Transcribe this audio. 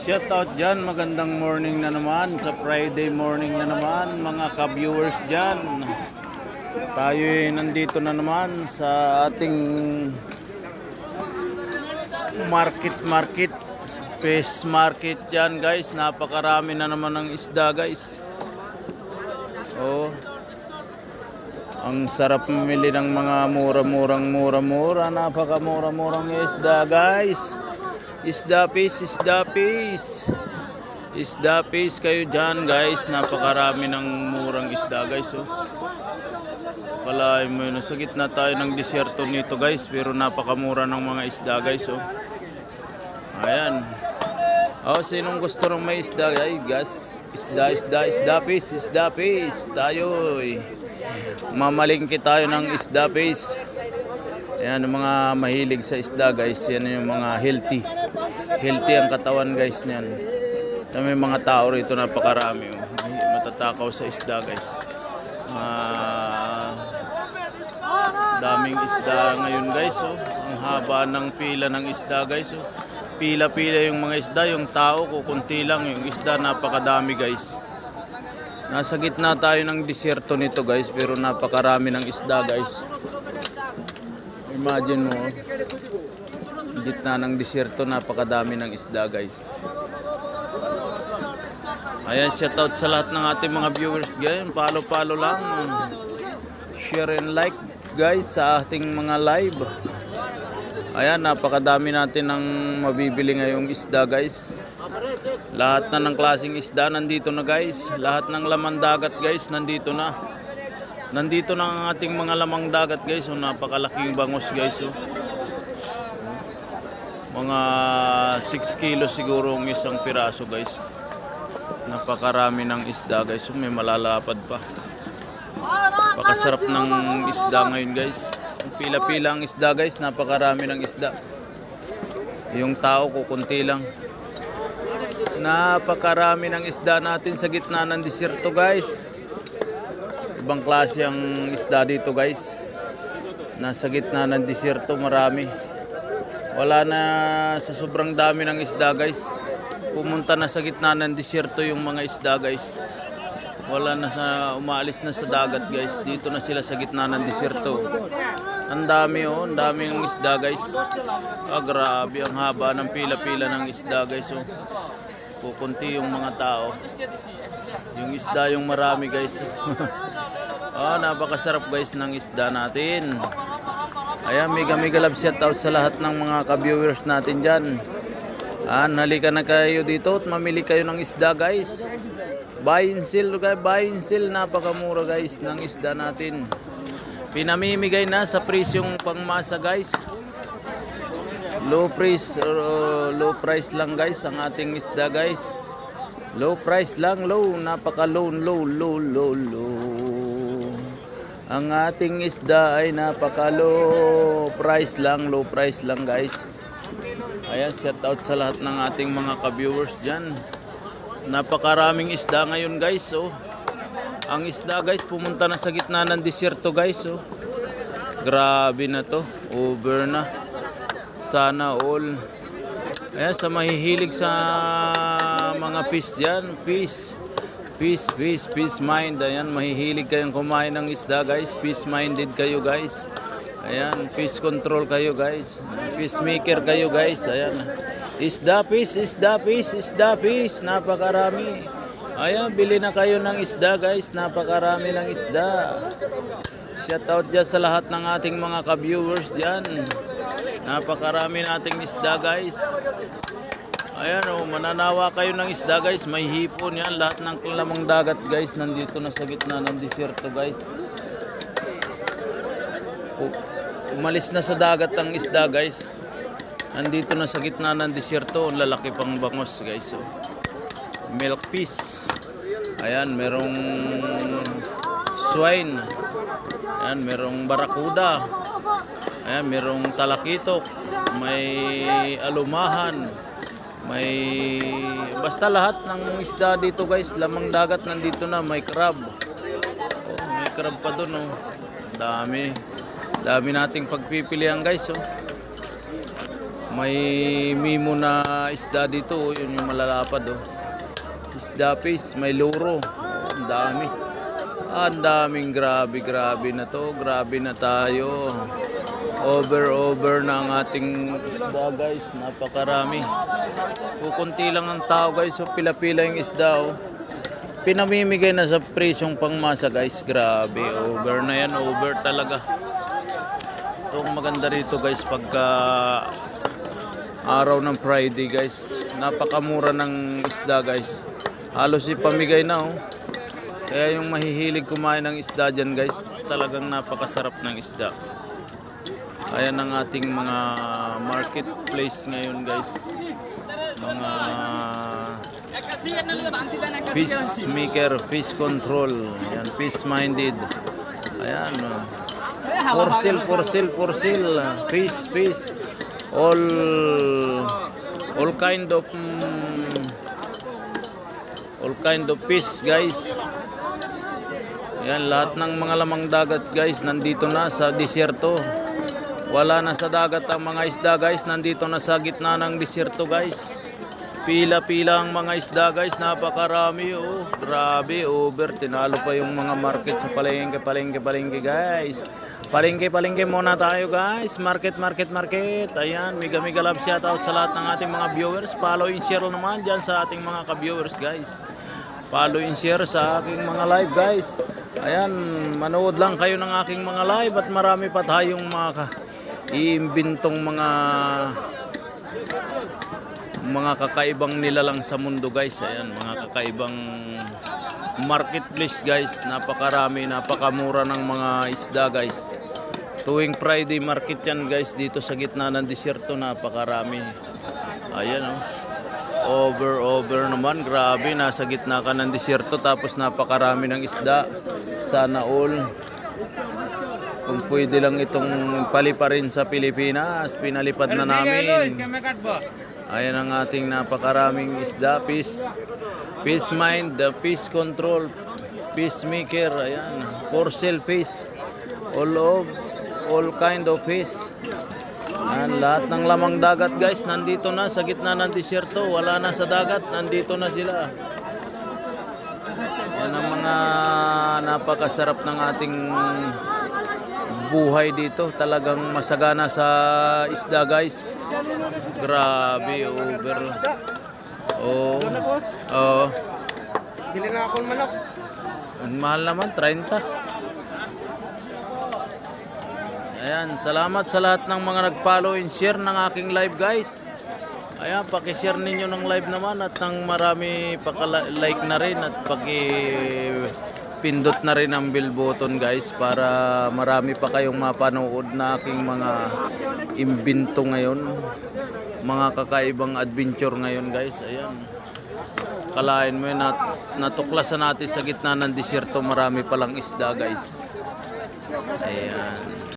Shout out dyan, magandang morning na naman, sa Friday morning na naman mga ka-viewers dyan. Tayo nandito na naman sa ating market, fish market dyan guys. Napakarami na naman ng isda guys. Oh, ang sarap mamili ng mga mura, napakamura-murang isda guys. Isda fish kayo dyan guys. Napakarami ng murang isda guys. Oh. Kalahin mo yun, sa gitna tayo ng disyerto nito guys, pero napakamura ng mga isda guys. Oh. Ayan. Oh, sinong gusto ng may isda guys? Isda fish tayo. Mamalingki tayo ng isda fish. Ayan, yung mga mahilig sa isda guys, yan yung mga healthy ang katawan guys niyan. May mga tao rito napakarami, oh. Matatakaw sa isda guys. Daming isda ngayon guys, oh. Ang haba ng pila ng isda guys, oh. Pila-pila yung mga isda, yung tao kukunti lang, yung isda napakadami guys. Nasa gitna tayo ng disyerto nito guys, pero napakarami ng isda guys. Imagine mo, gitna ng disyerto, napakadami ng isda guys. Ayan, shoutout sa lahat ng ating mga viewers guys. Palo lang, share and like guys sa ating mga live. Ayan, napakadami natin ng mabibili ngayong isda guys. Lahat na ng klaseng isda nandito na guys. Lahat ng laman dagat guys nandito na. Nandito na ang ating mga lamang dagat guys. So, napakalaking bangus guys. So. Mga 6 kilo siguro ang isang piraso guys. Napakarami ng isda guys. So, may malalapad pa. Napakasarap ng isda ngayon guys. Pila-pila ang isda guys. Napakarami ng isda. Yung tao kukunti lang. Napakarami ng isda natin sa gitna ng disyerto guys. Ibang klase ang isda dito guys. Nasa gitna ng disyerto, marami. Wala na, sa sobrang dami ng isda guys. Pumunta na sa gitna ng disyerto yung mga isda guys. Wala na, umaalis na sa dagat guys. Dito na sila sa gitna ng disyerto. Ang dami, oh, ang daming isda guys. Grabe, ang haba ng pila-pila ng isda guys. Oh. Kukunti yung mga tao. Yung isda yung marami guys. Oh, napakasarap guys ng isda natin. Ayan, mega love shoutout sa lahat ng mga ka-viewers natin dyan. Halika na kayo dito at mamili kayo ng isda guys. Buy and sell, napakamura guys ng isda natin. Pinamimigay na sa presyong pangmasa guys. Low price lang guys ang ating isda guys. Low price lang, napaka-low. Ang ating isda ay napaka-low price lang guys. Ayan, shout out sa lahat ng ating mga ka-viewers dyan. Napakaraming isda ngayon guys. Oh. Ang isda guys pumunta na sa gitna ng disyerto guys. Oh. Grabe na to, over na. Sana all. Ayan, sa mahihilig sa mga fish dyan, fish mind. Ayan, mahihilig kayong kumain ng isda guys. Fish minded kayo guys. Ayan, fish control kayo guys. Fish maker kayo guys. Ayan, isda fish, napakarami. Ayan, bili na kayo ng isda guys. Napakarami ng isda. Shout out dyan sa lahat ng ating mga ka-viewers dyan. Napakarami nating isda guys. Ayan, oh, mananawa kayo ng isda guys. May hipon yan. Lahat ng lamang dagat guys nandito na sa gitna ng disyerto guys. Umalis na sa dagat ang isda guys. Nandito na sa gitna ng disyerto. Ang lalaki pang bangus guys. Oh. Milk fish. Ayan, merong swine. Ayan, merong barakuda. Ayan, merong talakitok. May alumahan. Basta lahat ng isda dito guys, lamang dagat nandito na. May crab. Oh, may crab pa dun, oh. Dami nating pagpipilian guys, oh. May mimo na isda dito, oh. Yun yung malalapad, oh. Isda fish, may luro. Ang dami. Ang daming grabe na to. Grabe na tayo. Over na ang ating isda guys. Napakarami. Kukunti lang ang tao guys. So pila-pila yung isda, oh. Pinamimigay na sa presyong pangmasa guys. Grabe. Over na yan. Over talaga. Itong maganda rito guys pagka araw ng Friday guys. Napakamura ng isda guys. Halos ipamigay na, oh. Kaya yung mahihilig kumain ng isda dyan guys, talagang napakasarap ng isda. Ayan ang ating mga marketplace ngayon guys. Mga fish maker, fish control, ayan, fish minded. Ayan, for sale, fish. All kind of fish guys. Yan, lahat ng mga lamang dagat guys nandito na sa disyerto. Wala na sa dagat ang mga isda guys, nandito na sa gitna ng disyerto guys. Pila-pila ang mga isda guys, napakarami, oh. Grabe, over. Tinalo pa yung mga market sa palengke guys. Palengke muna tayo guys. Market. Ayan, mega love shoutout sa lahat ng ating mga viewers. Follow and share naman dyan sa ating mga ka-viewers guys. Follow and share sa aking mga live guys. Ayan, manood lang kayo ng aking mga live at marami pa tayong mga iimbintong mga kakaibang nilalang sa mundo guys. Ayan, mga kakaibang marketplace guys. Napakarami, napakamura ng mga isda guys. Tuwing Friday market yan guys dito sa gitna ng disyerto. Napakarami. Ayan, oh. Over naman, grabe, nasa gitna ka ng disyerto tapos napakarami ng isda. Sana all. Kung pwede lang itong paliparin sa Pilipinas, pinalipad na namin. Ayan ang ating napakaraming isda. Fish mind, the fish control, fish maker, ayan, for sale fish. All kind of fish. Yan, lahat ng lamang dagat guys nandito na sa gitna ng disyerto. Wala na sa dagat, nandito na sila. Yan ang mga napakasarap ng ating buhay dito. Talagang masagana sa isda guys. Grabe, over. Oh. Bili nga akong manok. Ang mahal naman, 30. Ayan, salamat sa lahat ng mga nag-follow and share ng aking live guys. Ayan, paki-share ninyo ng live naman at ng marami paka-like na rin at paki-pindot na rin ang bell button guys para marami pa kayong mapanood na aking mga imbento ngayon. Mga kakaibang adventure ngayon guys. Ayan. Kalain mo yun, natuklasan natin sa gitna ng disyerto, marami palang isda guys. Ayan.